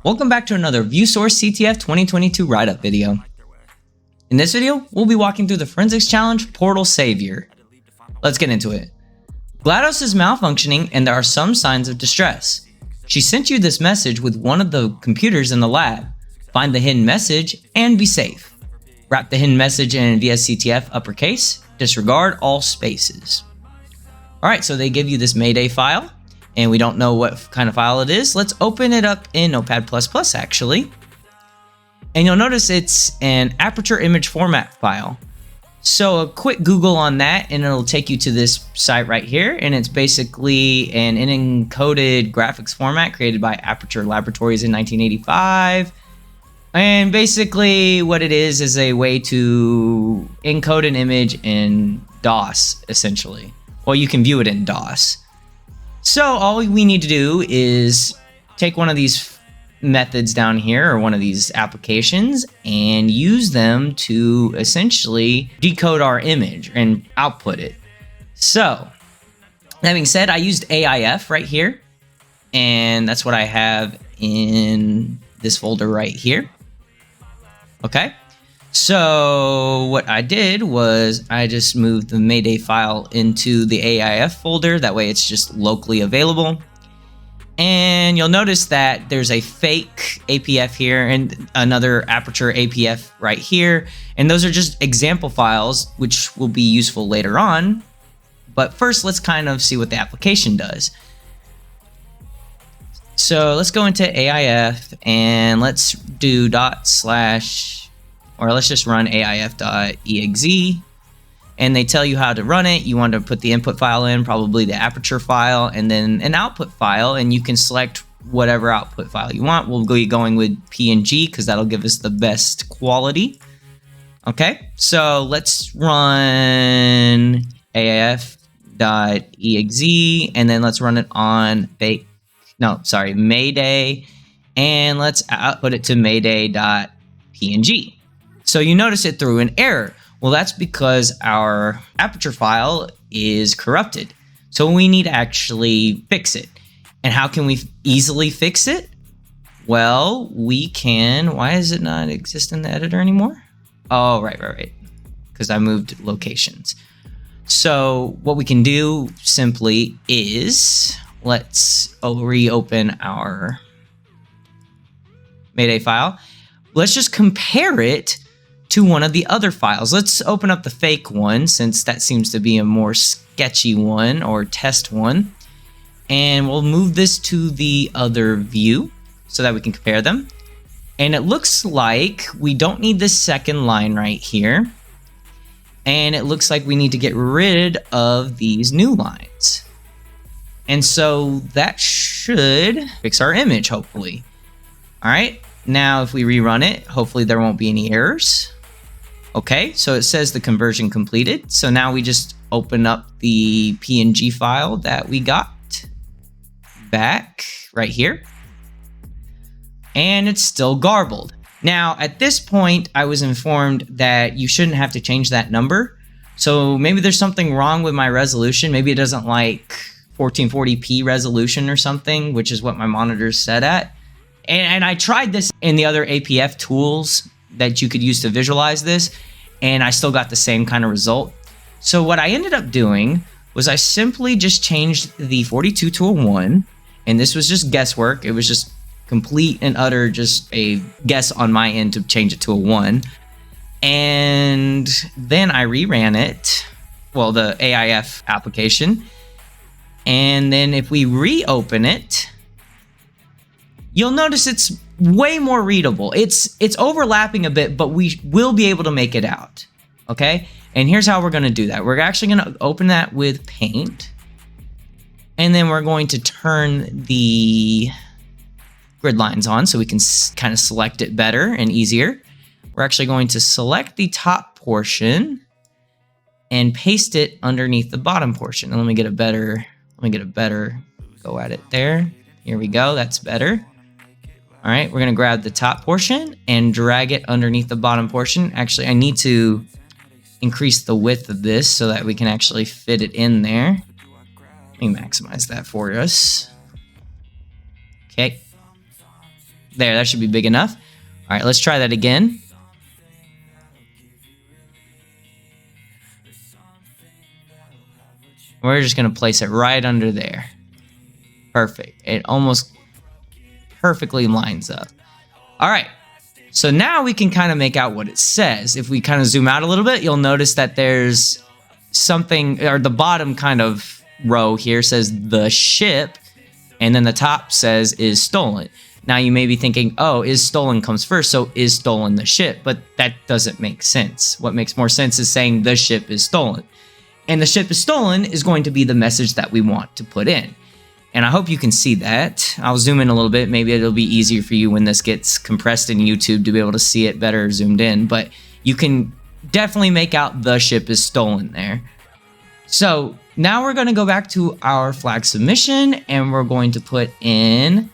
Welcome back to another vsCTF 2022 write-up video. In this video, we'll be walking through the Forensics Challenge Portal Savior. Let's get into it. GLaDOS is malfunctioning and there are some signs of distress. She sent you this message with one of the computers in the lab. Find the hidden message and be safe. Wrap the hidden message in vsCTF uppercase. Disregard all spaces. Alright, so they give you this Mayday file. And we don't know what kind of file it is. Let's open it up in Notepad++ actually. And you'll notice it's an aperture image format file. So a quick Google on that and it'll take you to this site right here. And it's basically an encoded graphics format created by Aperture Laboratories in 1985. And basically what it is a way to encode an image in DOS, essentially. Well, you can view it in DOS. So all we need to do is take one of these methods down here or one of these applications and use them to essentially decode our image and output it. So that being said, I used AIF right here, and that's what I have in this folder right here. Okay. So what I did was I just moved the Mayday file into the AIF folder. That way it's just locally available. And you'll notice that there's a fake APF here and another Aperture APF right here. And those are just example files, which will be useful later on. But first, let's kind of see what the application does. So let's go into AIF and let's do or let's just run aif.exe, and they tell you how to run it. You want to put the input file in, probably the aperture file, and then an output file, and you can select whatever output file you want. We'll be going with PNG because that'll give us the best quality. Okay, so let's run aif.exe, and then let's run it on Mayday, and let's output it to mayday.png. So you notice it threw an error. Well, that's because our aperture file is corrupted. So we need to actually fix it. And how can we easily fix it? Well, we can. Why does it not exist in the editor anymore? Oh, right. Because I moved locations. So what we can do simply is let's reopen our Mayday file. Let's just compare it to one of the other files. Let's open up the fake one since that seems to be a more sketchy one or test one. And we'll move this to the other view so that we can compare them. And it looks like we don't need this second line right here. And it looks like we need to get rid of these new lines. And so that should fix our image, hopefully. All right, now if we rerun it, hopefully there won't be any errors. Okay, so it says the conversion completed. So now we just open up the PNG file that we got back right here. And it's still garbled. Now, at this point, I was informed that you shouldn't have to change that number. So maybe there's something wrong with my resolution. Maybe it doesn't like 1440p resolution or something, which is what my monitor's set at. And I tried this in the other APF tools that you could use to visualize this, and I still got the same kind of result. So what I ended up doing was I simply just changed the 42 to a 1, and this was just guesswork. It was just complete and utter just a guess on my end to change it to a 1. And then I reran it, well, the AIF application, and then if we reopen it, you'll notice it's way more readable. It's overlapping a bit, but we will be able to make it out. Okay? And here's how we're going to do that. We're actually going to open that with Paint. And then we're going to turn the grid lines on so we can kind of select it better and easier. We're actually going to select the top portion and paste it underneath the bottom portion. And let me get a better go at it there. Here we go. That's better. All right, we're gonna grab the top portion and drag it underneath the bottom portion. Actually, I need to increase the width of this so that we can actually fit it in there. Let me maximize that for us. Okay. There, that should be big enough. All right, let's try that again. We're just going to place it right under there. Perfect. It almost perfectly lines up. All right. So now we can kind of make out what it says. If we kind of zoom out a little bit, you'll notice that there's something, or the bottom kind of row here says the ship, and then the top says is stolen. Now you may be thinking, oh, is stolen comes first, so is stolen the ship? But that doesn't make sense. What makes more sense is saying the ship is stolen. And the ship is stolen is going to be the message that we want to put in. And I hope you can see that. I'll zoom in a little bit. Maybe it'll be easier for you when this gets compressed in YouTube to be able to see it better zoomed in. But you can definitely make out the ship is stolen there. So now we're going to go back to our flag submission, and we're going to put in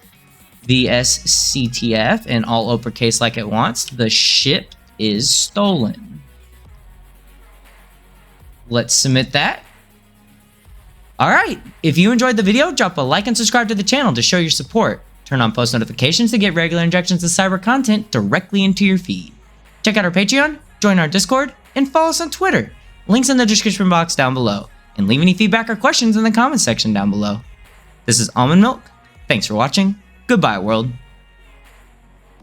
vsCTF in all uppercase like it wants. The ship is stolen. Let's submit that. All right, if you enjoyed the video, drop a like and subscribe to the channel to show your support. Turn on post notifications to get regular injections of cyber content directly into your feed. Check out our Patreon, join our Discord, and follow us on Twitter. Links in the description box down below. And leave any feedback or questions in the comments section down below. This is Almond Milk. Thanks for watching. Goodbye, world.